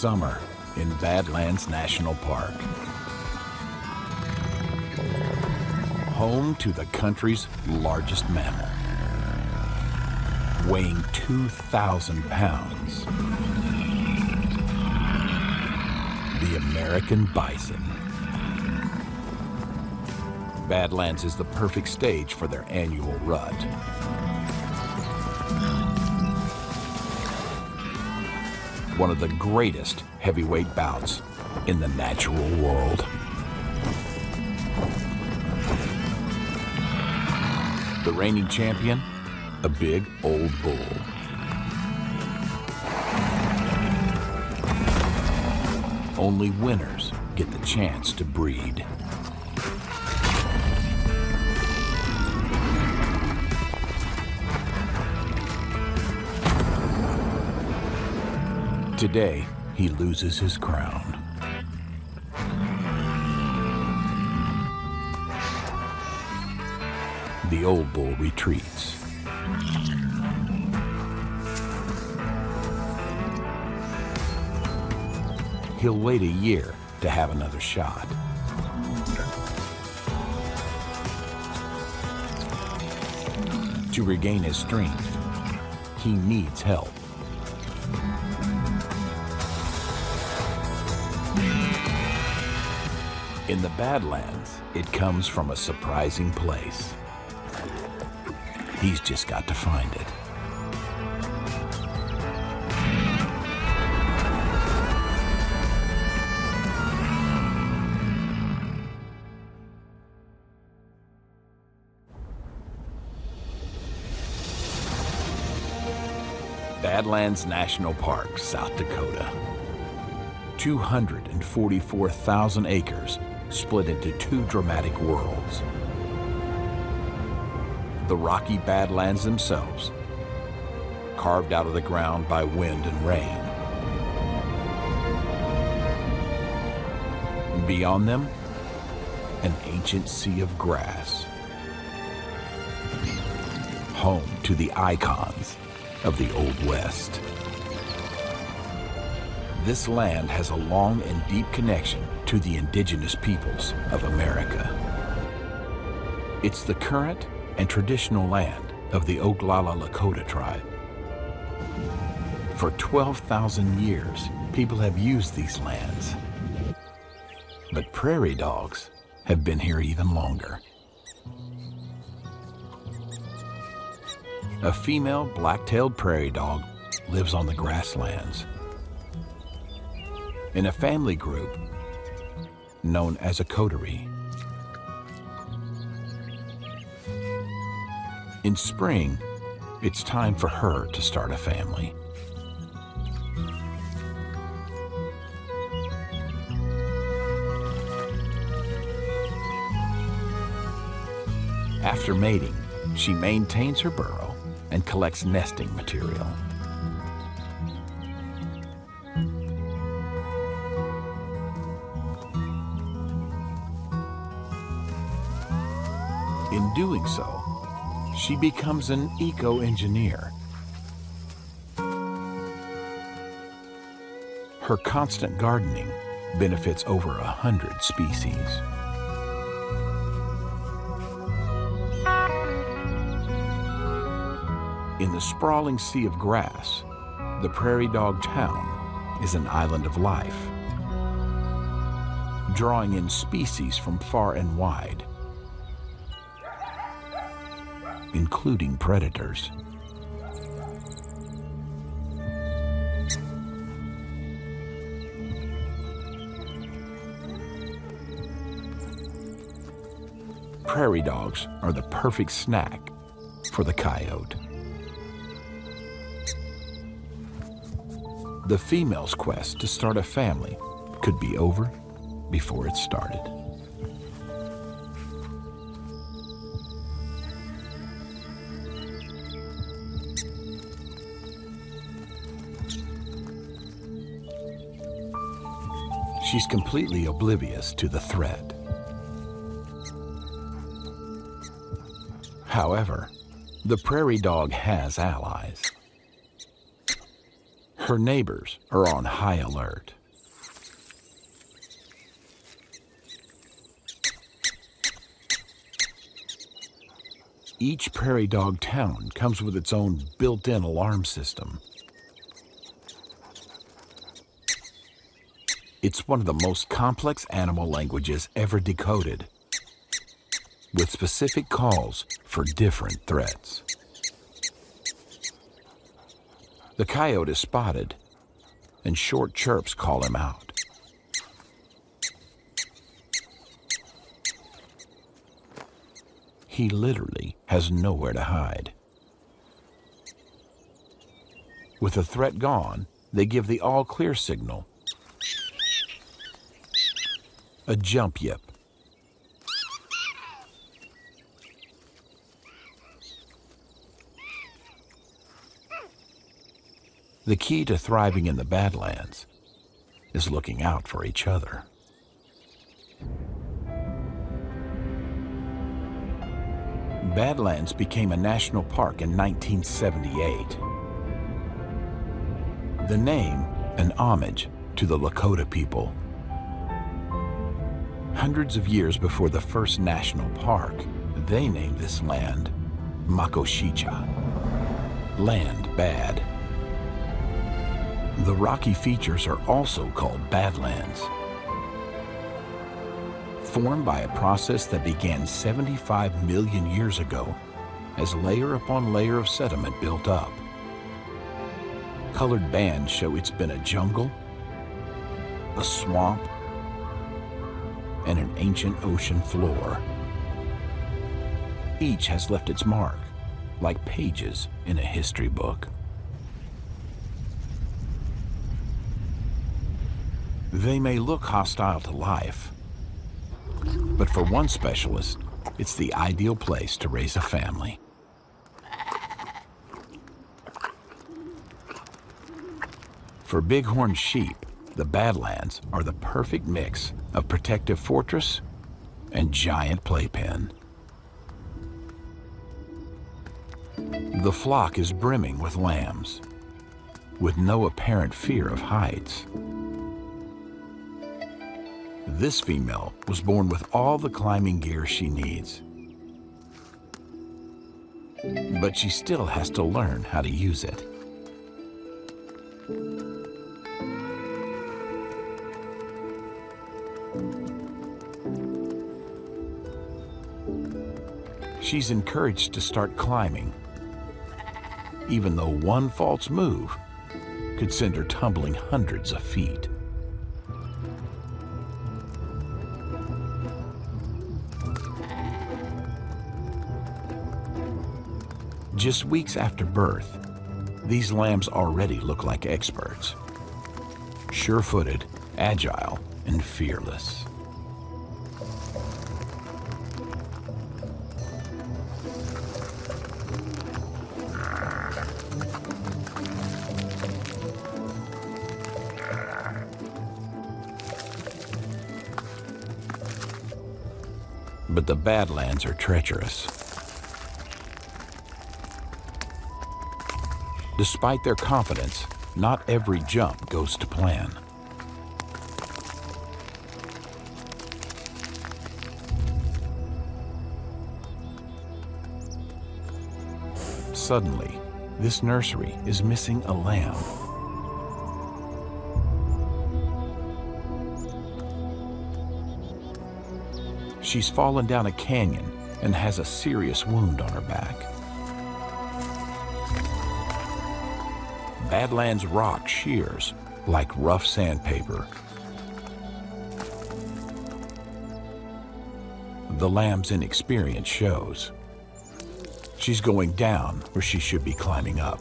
summer in Badlands National Park. Home to the country's largest mammal, weighing 2,000 pounds. The American bison. Badlands is the perfect stage for their annual rut. One of the greatest heavyweight bouts in the natural world. The reigning champion, a big old bull. Only winners get the chance to breed. Today, he loses his crown. The old bull retreats. He'll wait a year to have another shot. To regain his strength, he needs help. In the Badlands, it comes from a surprising place. He's just got to find it. Badlands National Park, South Dakota. 244,000 acres split into two dramatic worlds. The rocky Badlands themselves, carved out of the ground by wind and rain. Beyond them, an ancient sea of grass. Home to the icons of the Old West. This land has a long and deep connection to the indigenous peoples of America. It's the current and traditional land of the Oglala Lakota tribe. For 12,000 years, people have used these lands. But prairie dogs have been here even longer. A female black-tailed prairie dog lives on the grasslands in a family group known as a coterie. In spring, it's time for her to start a family. After mating, she maintains her burrow and collects nesting material. In doing so, she becomes an eco-engineer. Her constant gardening benefits over 100 species. In the sprawling sea of grass, the prairie dog town is an island of life, drawing in species from far and wide, including predators. Prairie dogs are the perfect snack for the coyote. The female's quest to start a family could be over before it started. She's completely oblivious to the threat. However, the prairie dog has allies. Her neighbors are on high alert. Each prairie dog town comes with its own built-in alarm system. It's one of the most complex animal languages ever decoded, with specific calls for different threats. The coyote is spotted, and short chirps call him out. He literally has nowhere to hide. With the threat gone, they give the all-clear signal, a jump yip. The key to thriving in the Badlands is looking out for each other. Badlands became a national park in 1978. The name, an homage to the Lakota people. Hundreds of years before the first national park, they named this land Makoshicha, land bad. The rocky features are also called Badlands, formed by a process that began 75 million years ago as layer upon layer of sediment built up. Colored bands show it's been a jungle, a swamp, and an ancient ocean floor. Each has left its mark, like pages in a history book. They may look hostile to life, but for one specialist, it's the ideal place to raise a family. For bighorn sheep, the Badlands are the perfect mix of protective fortress and giant playpen. The flock is brimming with lambs, with no apparent fear of heights. This female was born with all the climbing gear she needs, but she still has to learn how to use it. She's encouraged to start climbing, even though one false move could send her tumbling hundreds of feet. Just weeks after birth, these lambs already look like experts. Sure-footed, agile, and fearless. But the Badlands are treacherous. Despite their confidence, not every jump goes to plan. Suddenly, this nursery is missing a lamb. She's fallen down a canyon and has a serious wound on her back. Badlands rock shears like rough sandpaper. The lamb's inexperience shows. She's going down where she should be climbing up.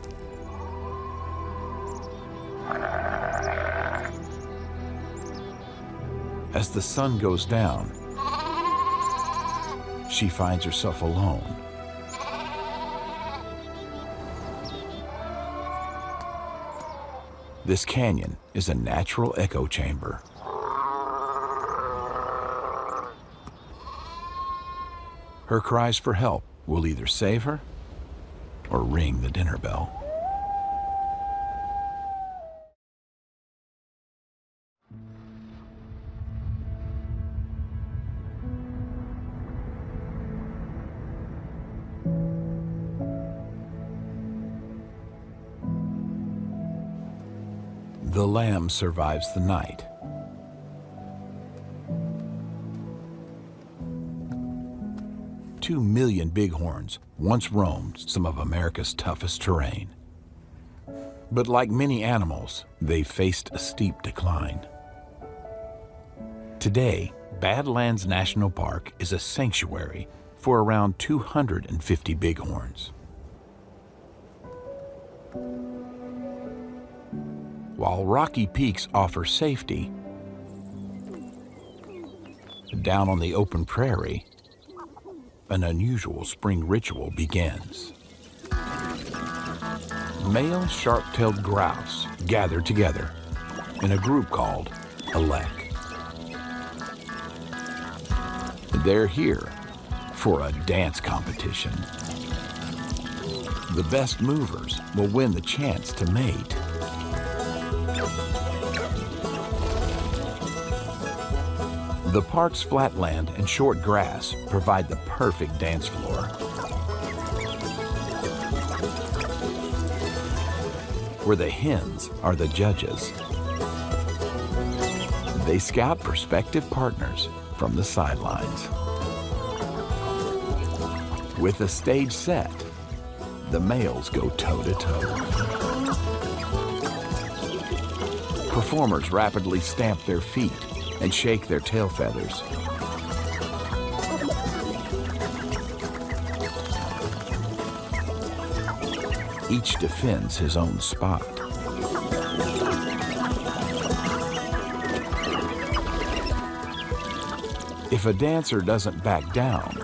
As the sun goes down, she finds herself alone. This canyon is a natural echo chamber. Her cries for help will either save her or ring the dinner bell. The lamb survives the night. Two million bighorns once roamed some of America's toughest terrain. But like many animals, they faced a steep decline. Today, Badlands National Park is a sanctuary for around 250 bighorns. While rocky peaks offer safety, down on the open prairie, an unusual spring ritual begins. Male sharp-tailed grouse gather together in a group called a lek. They're here for a dance competition. The best movers will win the chance to mate. The park's flatland and short grass provide the perfect dance floor. Where the hens are the judges. They scout prospective partners from the sidelines. With the stage set, the males go toe-to-toe. Performers rapidly stamp their feet and shake their tail feathers. Each defends his own spot. If a dancer doesn't back down,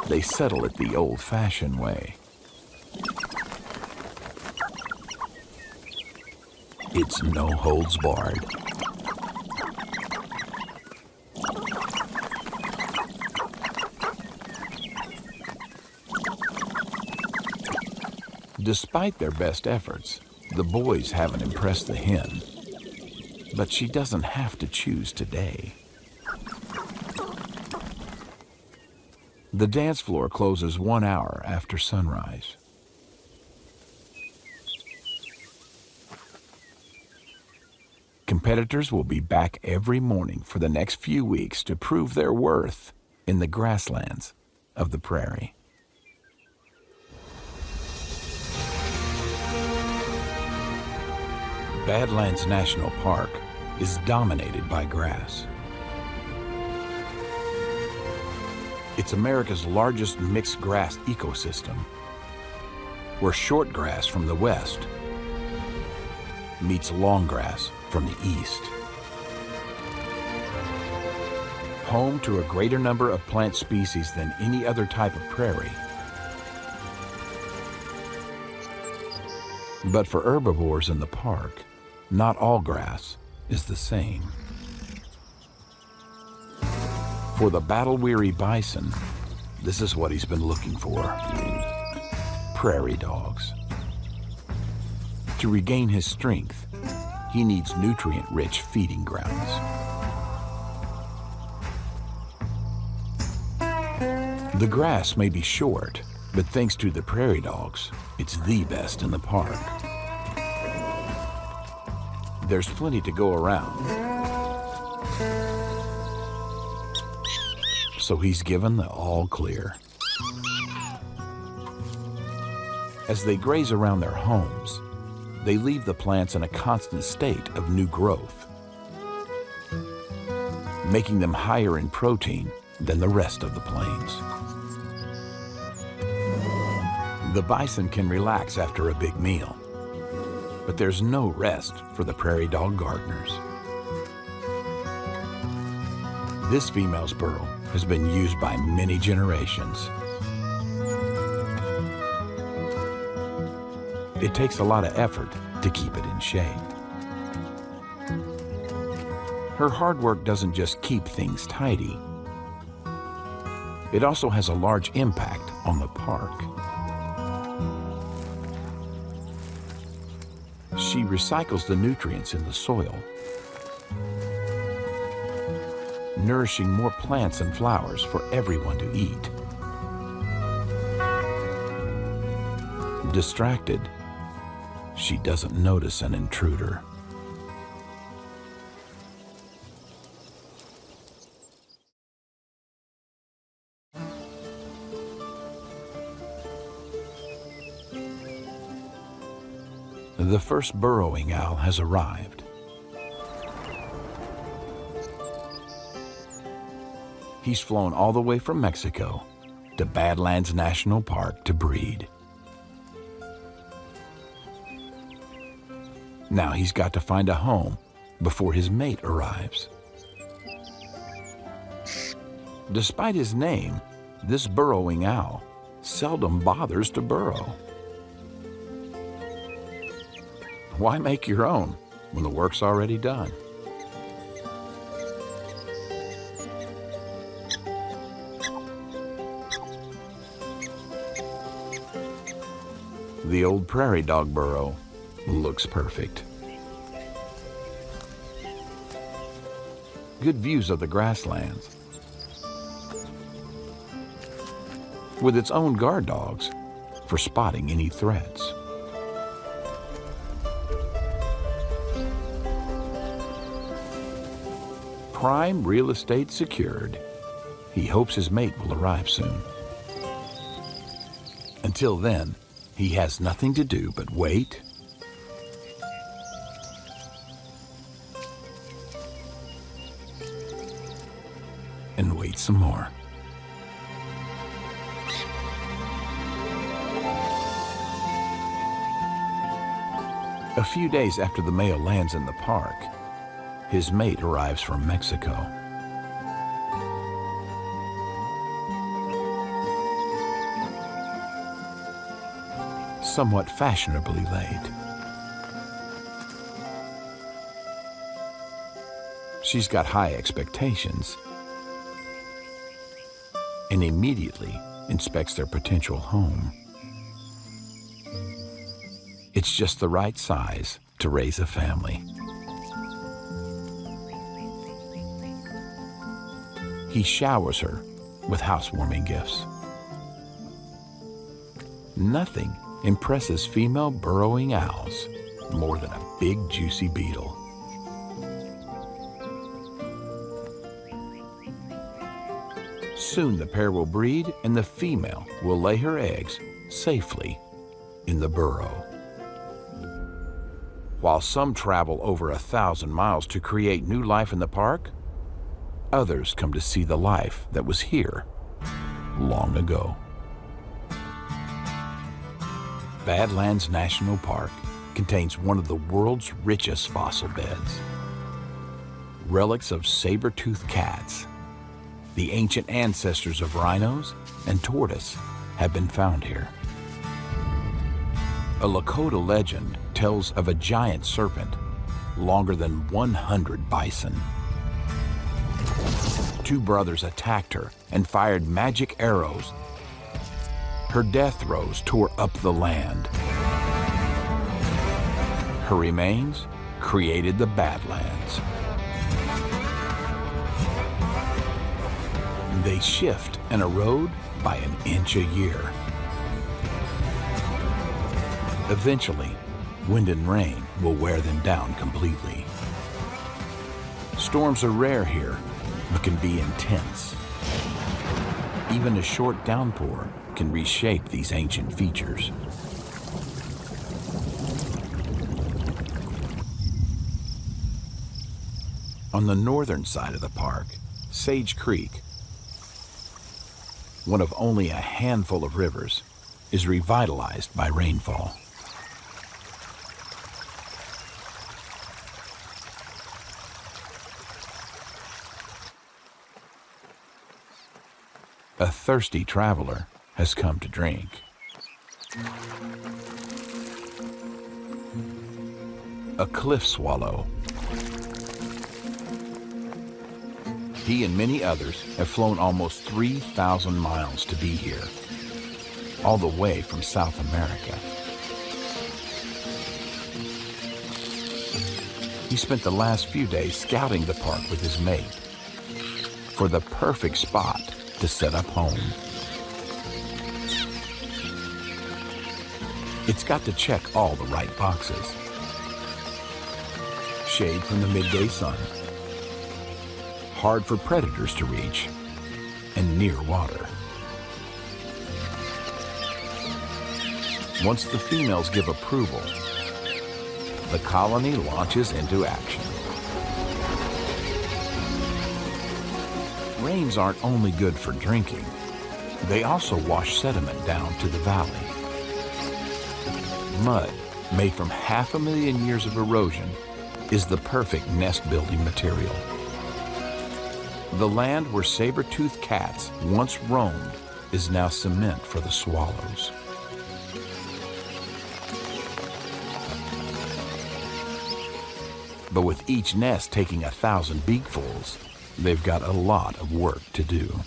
they settle it the old-fashioned way. It's no holds barred. Despite their best efforts, the boys haven't impressed the hen. But she doesn't have to choose today. The dance floor closes 1 hour after sunrise. Competitors will be back every morning for the next few weeks to prove their worth in the grasslands of the prairie. Badlands National Park is dominated by grass. It's America's largest mixed grass ecosystem, where short grass from the west meets long grass from the east. Home to a greater number of plant species than any other type of prairie. But for herbivores in the park, not all grass is the same. For the battle-weary bison, this is what he's been looking for: prairie dogs. To regain his strength, he needs nutrient-rich feeding grounds. The grass may be short, but thanks to the prairie dogs, it's the best in the park. There's plenty to go around, so he's given the all clear. As they graze around their homes, they leave the plants in a constant state of new growth, making them higher in protein than the rest of the plains. The bison can relax after a big meal, but there's no rest for the prairie dog gardeners. This female's burrow has been used by many generations. It takes a lot of effort to keep it in shape. Her hard work doesn't just keep things tidy. It also has a large impact on the park. She recycles the nutrients in the soil, nourishing more plants and flowers for everyone to eat. Distracted, she doesn't notice an intruder. The first burrowing owl has arrived. He's flown all the way from Mexico to Badlands National Park to breed. Now he's got to find a home before his mate arrives. Despite his name, this burrowing owl seldom bothers to burrow. Why make your own when the work's already done? The old prairie dog burrow looks perfect. Good views of the grasslands, with its own guard dogs for spotting any threats. Prime real estate secured. He hopes his mate will arrive soon. Until then, he has nothing to do but wait and wait some more. A few days after the male lands in the park, his mate arrives from Mexico. Somewhat fashionably late. She's got high expectations and immediately inspects their potential home. It's just the right size to raise a family. He showers her with housewarming gifts. Nothing impresses female burrowing owls more than a big, juicy beetle. Soon the pair will breed and the female will lay her eggs safely in the burrow. While some travel over 1,000 miles to create new life in the park, others come to see the life that was here long ago. Badlands National Park contains one of the world's richest fossil beds. Relics of saber-toothed cats, the ancient ancestors of rhinos and tortoise, have been found here. A Lakota legend tells of a giant serpent longer than 100 bison. 2 brothers attacked her and fired magic arrows. Her death throes tore up the land. Her remains created the Badlands. They shift and erode by an inch a year. Eventually, wind and rain will wear them down completely. Storms are rare here, but can be intense. Even a short downpour can reshape these ancient features. On the northern side of the park, Sage Creek, one of only a handful of rivers, is revitalized by rainfall. A thirsty traveler has come to drink. A cliff swallow. He and many others have flown almost 3,000 miles to be here, all the way from South America. He spent the last few days scouting the park with his mate for the perfect spot to set up home. It's got to check all the right boxes. Shade from the midday sun, hard for predators to reach, and near water. Once the females give approval, the colony launches into action. Rains aren't only good for drinking, they also wash sediment down to the valley. Mud, made from 500,000 years of erosion, is the perfect nest-building material. The land where saber-toothed cats once roamed is now cement for the swallows. But with each nest taking 1,000 beakfuls, they've got a lot of work to do.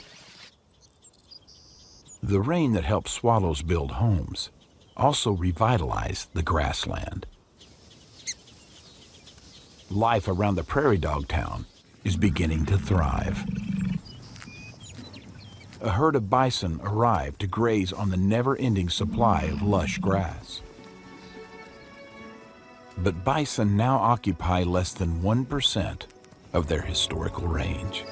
The rain that helps swallows build homes also revitalize the grassland. Life around the prairie dog town is beginning to thrive. A herd of bison arrived to graze on the never-ending supply of lush grass. But bison now occupy less than 1% of their historical range.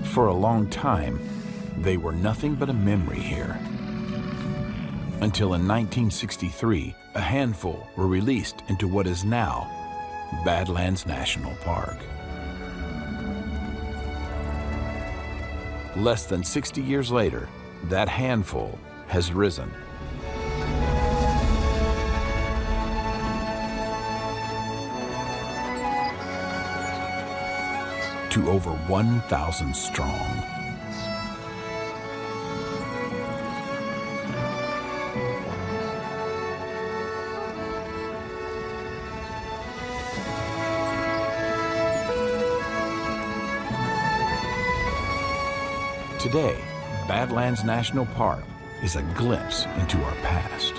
For a long time, they were nothing but a memory here. Until in 1963, a handful were released into what is now Badlands National Park. Less than 60 years later, that handful has risen to over 1,000 strong. Today, Badlands National Park is a glimpse into our past.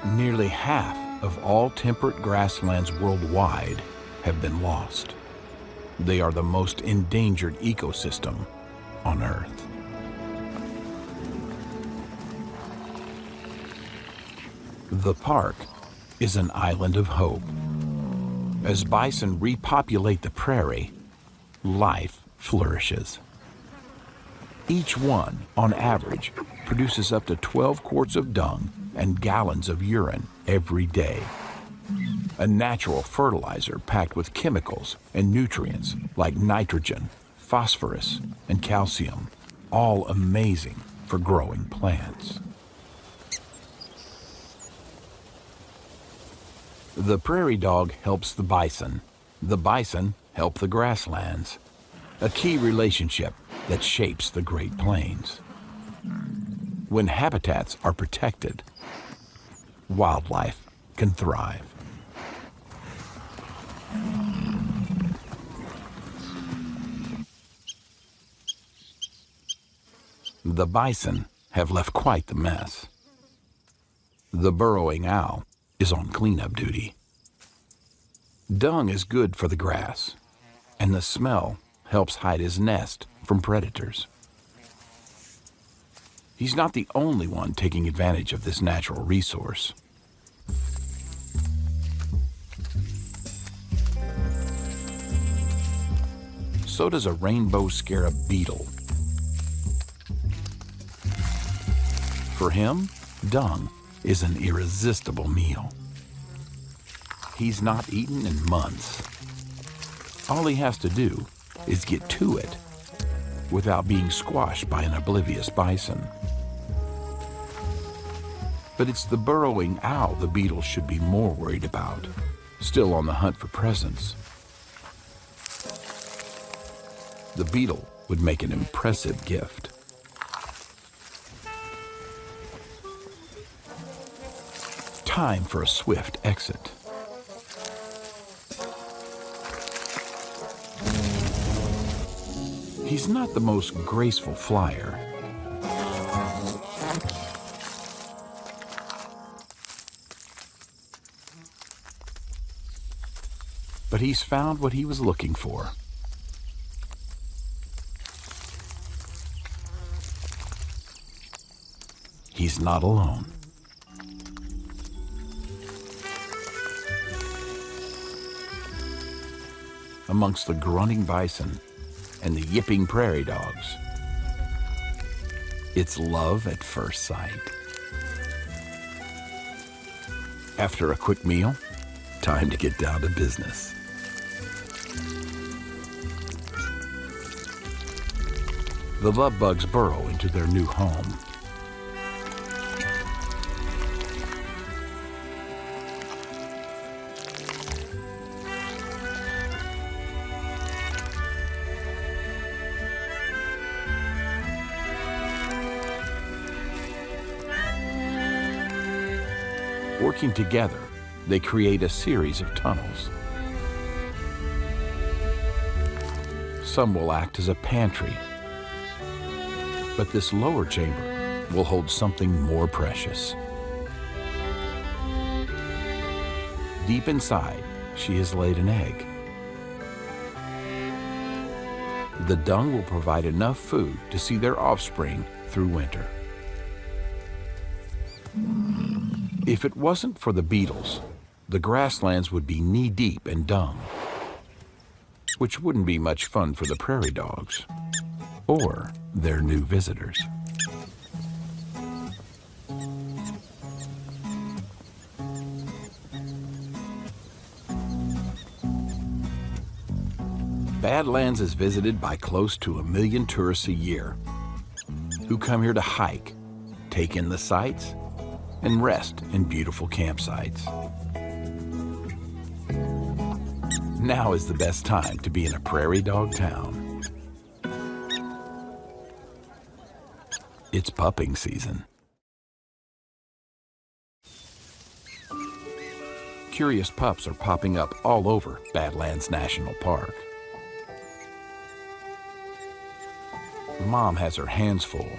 Nearly half of all temperate grasslands worldwide have been lost. They are the most endangered ecosystem on Earth. The park is an island of hope. As bison repopulate the prairie, life flourishes. Each one, on average, produces up to 12 quarts of dung and gallons of urine every day. A natural fertilizer packed with chemicals and nutrients like nitrogen, phosphorus, and calcium, all amazing for growing plants. The prairie dog helps the bison help the grasslands. A key relationship that shapes the Great Plains. When habitats are protected, wildlife can thrive. The bison have left quite the mess. The burrowing owl is on cleanup duty. Dung is good for the grass, and the smell helps hide his nest from predators. He's not the only one taking advantage of this natural resource. So does a rainbow scarab beetle. For him, dung is an irresistible meal. He's not eaten in months. All he has to do is get to it without being squashed by an oblivious bison. But it's the burrowing owl the beetle should be more worried about, still on the hunt for presents. The beetle would make an impressive gift. Time for a swift exit. He's not the most graceful flyer. But he's found what he was looking for. he's not alone. Amongst the grunting bison and the yipping prairie dogs, it's love at first sight. After a quick meal, time to get down to business. The love bugs burrow into their new home. Working together, they create a series of tunnels. Some will act as a pantry, but this lower chamber will hold something more precious. Deep inside, she has laid an egg. The dung will provide enough food to see their offspring through winter. If it wasn't for the beetles, the grasslands would be knee-deep in dung, which wouldn't be much fun for the prairie dogs or their new visitors. Badlands is visited by close to 1 million tourists a year who come here to hike, take in the sights, and rest in beautiful campsites. Now is the best time to be in a prairie dog town. It's pupping season. Curious pups are popping up all over Badlands National Park. Mom has her hands full.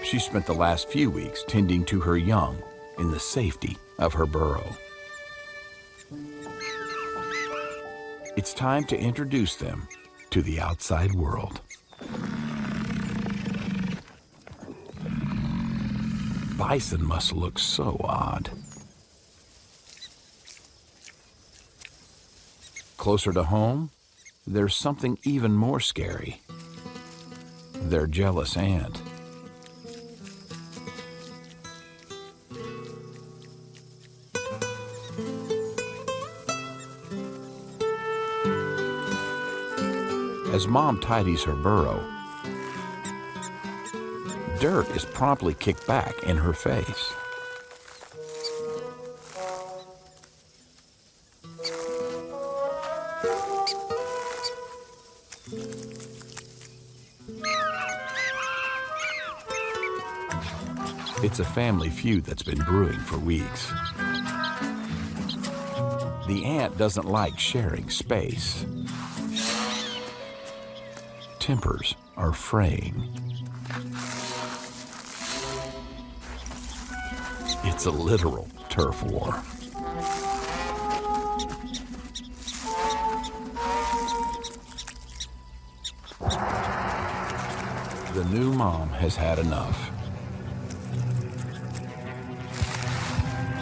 She spent the last few weeks tending to her young in the safety of her burrow. It's time to introduce them to the outside world. Bison must look so odd. Closer to home, there's something even more scary. Their jealous aunt. As Mom tidies her burrow, dirt is promptly kicked back in her face. It's a family feud that's been brewing for weeks. The aunt doesn't like sharing space. Tempers are fraying. It's a literal turf war. The new mom has had enough.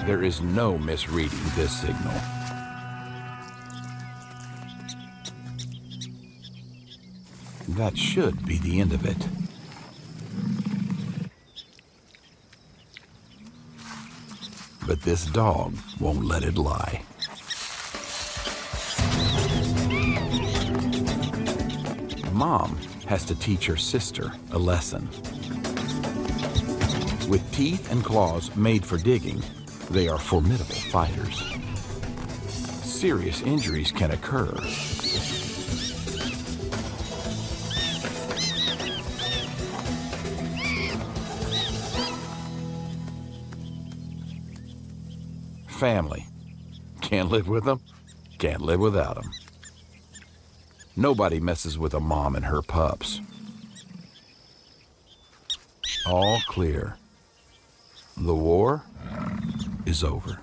There is no misreading this signal. That should be the end of it. But this dog won't let it lie. Mom has to teach her sister a lesson. With teeth and claws made for digging, they are formidable fighters. Serious injuries can occur. Family. Can't live with them, can't live without them. Nobody messes with a mom and her pups. All clear. The war is over.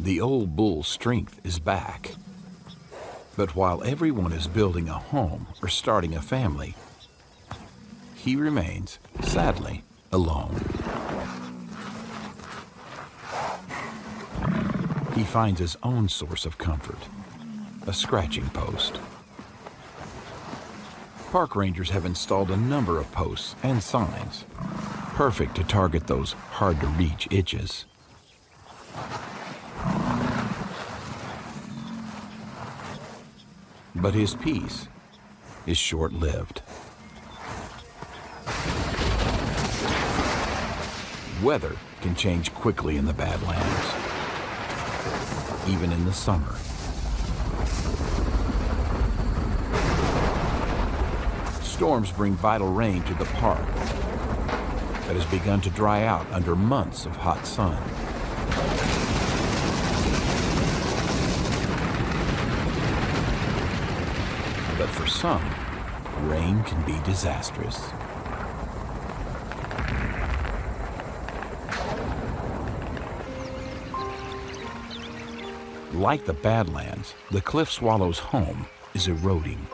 The old bull's strength is back. But while everyone is building a home or starting a family, he remains, sadly, alone. He finds his own source of comfort, a scratching post. Park rangers have installed a number of posts and signs, perfect to target those hard-to-reach itches. But his peace is short-lived. Weather can change quickly in the Badlands, even in the summer. Storms bring vital rain to the park that has begun to dry out under months of hot sun. But for some, rain can be disastrous. Like the Badlands, the cliff swallow's home is eroding.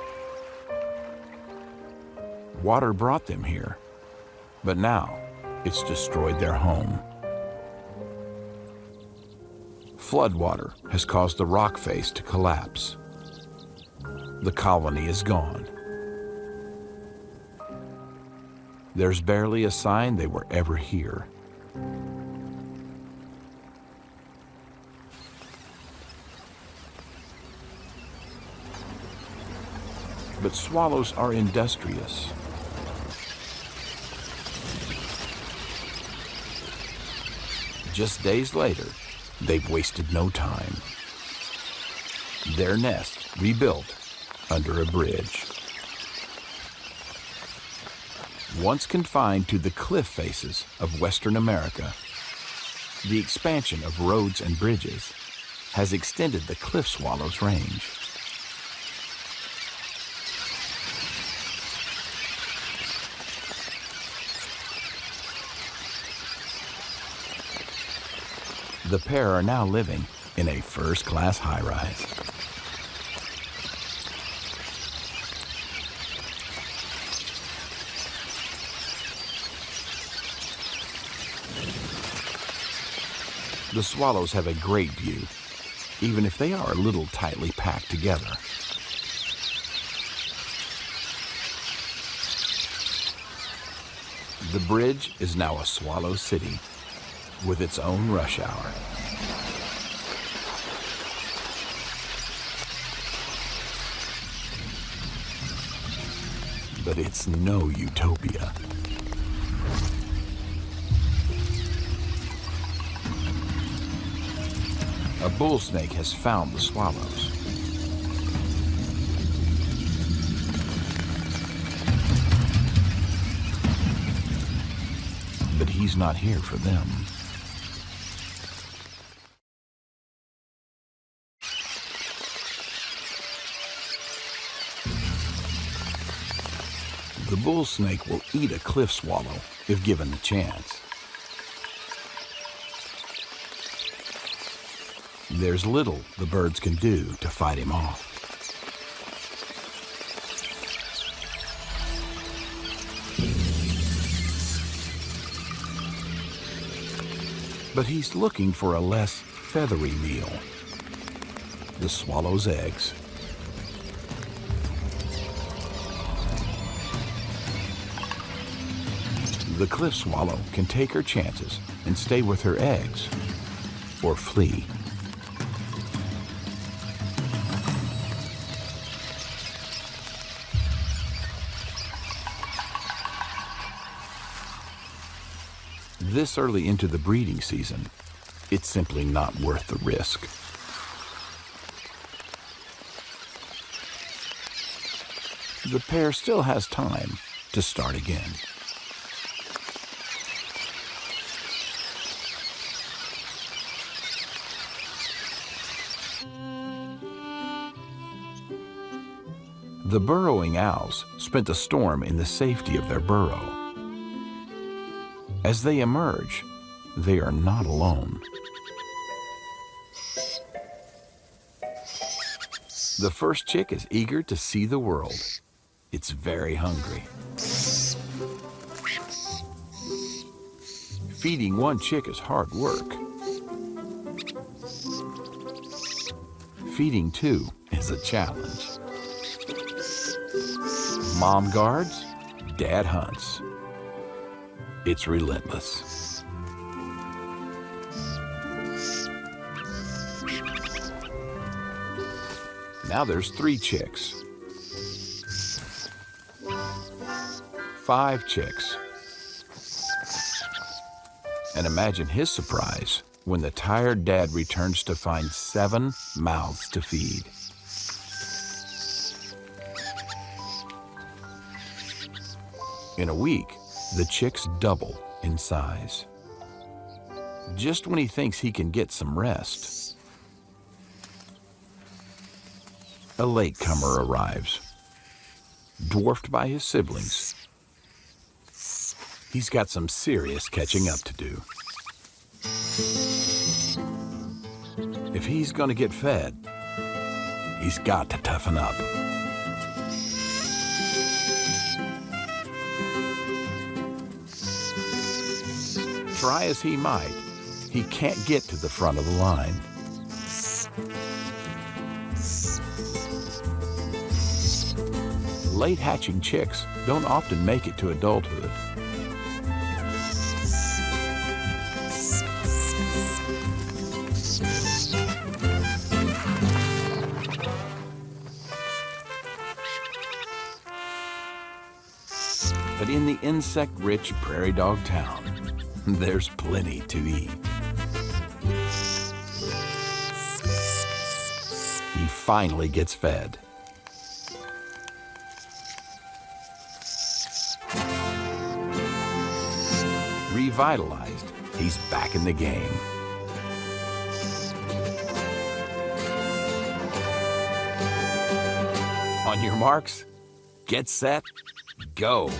Water brought them here, but now it's destroyed their home. Floodwater has caused the rock face to collapse. The colony is gone. There's barely a sign they were ever here. But swallows are industrious. Just days later, they've wasted no time. Their nest rebuilt under a bridge. Once confined to the cliff faces of Western America, the expansion of roads and bridges has extended the cliff swallow's range. The pair are now living in a first-class high-rise. The swallows have a great view, even if they are a little tightly packed together. The bridge is now a swallow city with its own rush hour. But it's no utopia. A bull snake has found the swallows. But he's not here for them. The bull snake will eat a cliff swallow if given the chance. There's little the birds can do to fight him off. But he's looking for a less feathery meal: the swallow's eggs. The cliff swallow can take her chances and stay with her eggs, or flee. This early into the breeding season, it's simply not worth the risk. The pair still has time to start again. The burrowing owls spent the storm in the safety of their burrow. As they emerge, they are not alone. The first chick is eager to see the world. It's very hungry. Feeding one chick is hard work. Feeding two is a challenge. Mom guards, Dad hunts. It's relentless. Now there's 3 chicks. 5 chicks. And imagine his surprise when the tired dad returns to find 7 mouths to feed. In a week, the chicks double in size. Just when he thinks he can get some rest, a latecomer arrives, dwarfed by his siblings. He's got some serious catching up to do. If he's gonna get fed, he's got to toughen up. Try as he might, he can't get to the front of the line. Late hatching chicks don't often make it to adulthood. But in the insect-rich prairie dog town, there's plenty to eat. He finally gets fed. Revitalized, he's back in the game. On your marks, get set, go.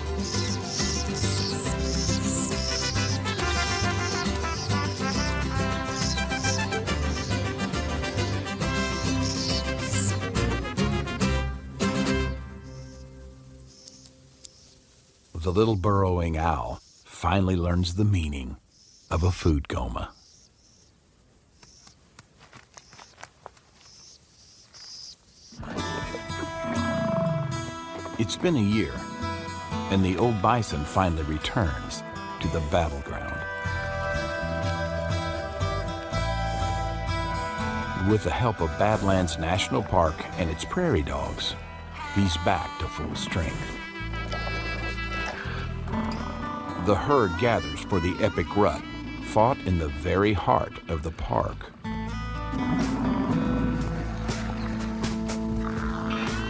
The little burrowing owl finally learns the meaning of a food coma. It's been a year, and the old bison finally returns to the battleground. With the help of Badlands National Park and its prairie dogs, he's back to full strength. The herd gathers for the epic rut, fought in the very heart of the park.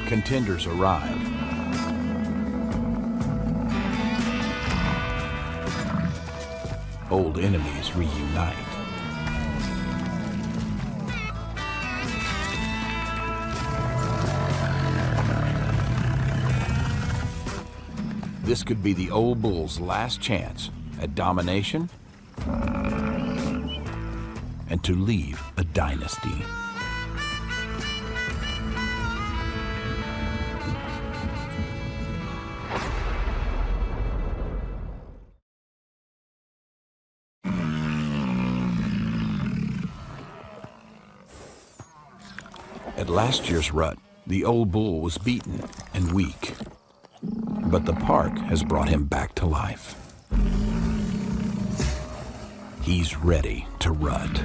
Contenders arrive. Old enemies reunite. This could be the old bull's last chance at domination and to leave a dynasty. At last year's rut, the old bull was beaten and weak. But the park has brought him back to life. He's ready to rut.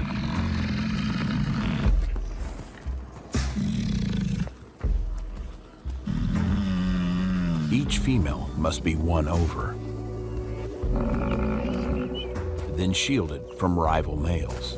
Each female must be won over, then shielded from rival males.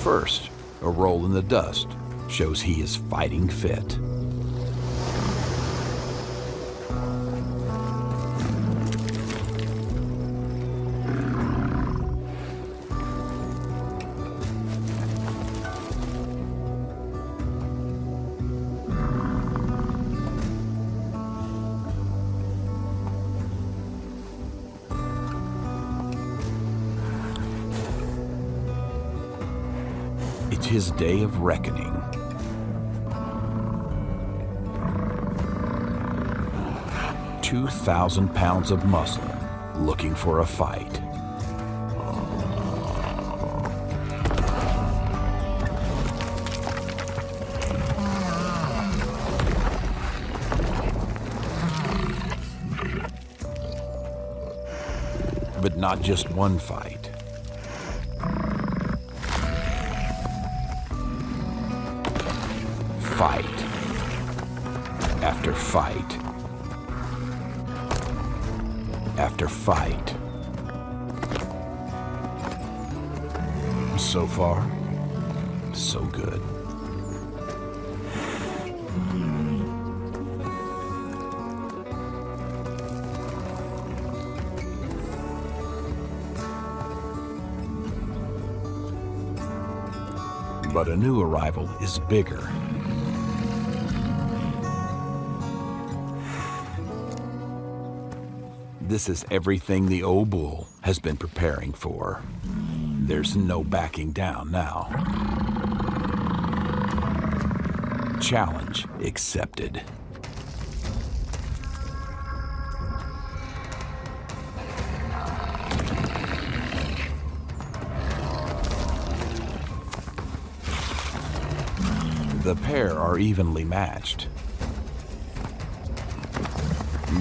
First, a roll in the dust shows he is fighting fit. his day of reckoning. £2,000 of muscle looking for a fight. But not just one fight. Fight after fight after fight. So far, so good. But a new arrival is bigger. This is everything the old bull has been preparing for. There's no backing down now. Challenge accepted. The pair are evenly matched.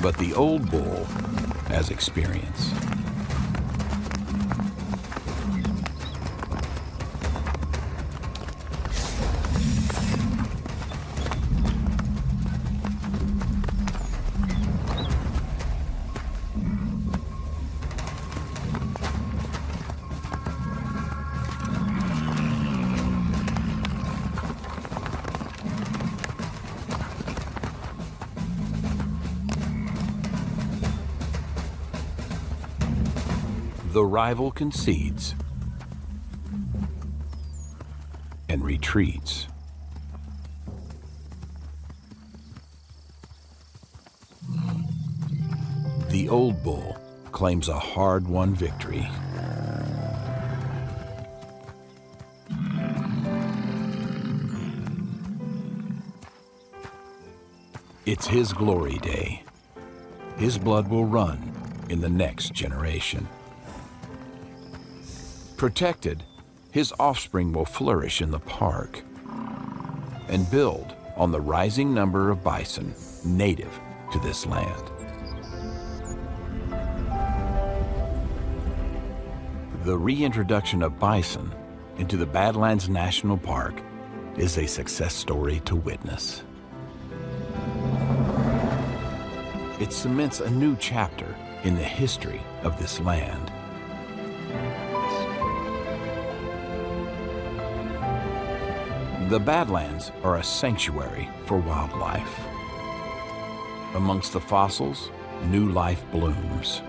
But the old bull has experience. The rival concedes and retreats. The old bull claims a hard-won victory. It's his glory day. His blood will run in the next generation. Protected, his offspring will flourish in the park and build on the rising number of bison native to this land. The reintroduction of bison into the Badlands National Park is a success story to witness. It cements a new chapter in the history of this land. The Badlands are a sanctuary for wildlife. Amongst the fossils, new life blooms.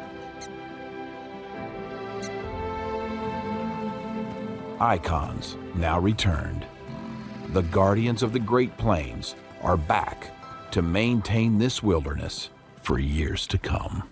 Icons now returned. The guardians of the Great Plains are back to maintain this wilderness for years to come.